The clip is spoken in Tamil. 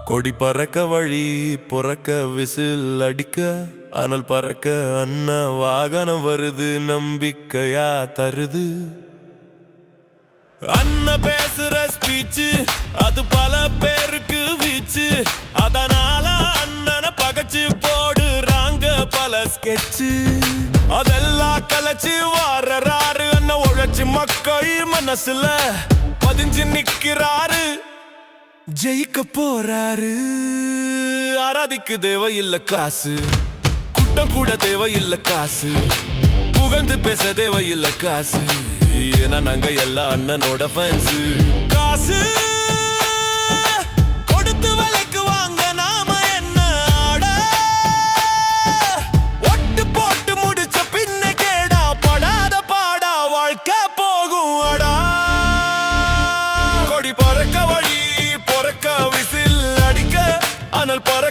கொடி பறக்க வழி பொறக்க விசில் அடிக்க அனல் பறக்க அண்ணா வாகனம் வருது நம்பிக்கையா தருது. அண்ணன் பேசுற ஸ்பீச்சு அது பல பேருக்கு வீச்சு. அதனால அண்ணனை பகச்சு போடுறாங்க பல ஸ்கெட்சு. அதெல்லாம் கலைச்சு வாரறாரு அண்ணன் உழைச்சு மக்கள் மனசுல பதிஞ்சு நிக்கிறாரு. ஜெயிக்க போறாரு. ஆராதிக்கு தேவையில்லை காசு, கூட்டம் கூட தேவையில்லை காசு, புகழ்ந்து பேச தேவையில்லை காசு. ஏன்னா நாங்க எல்லாம் அண்ணனோட ஃபேன்ஸ். காசு கொடுத்து விலைக்கு வாங்க நாம என்ன ஆட. ஒட்டு போட்டு முடிச்ச பின்ன கேடா படாத பாடா வாழ்க்கை போகும் அடா. கொடி பறக்க வழி பொறக்க விசில் அடிக்க அனல் பற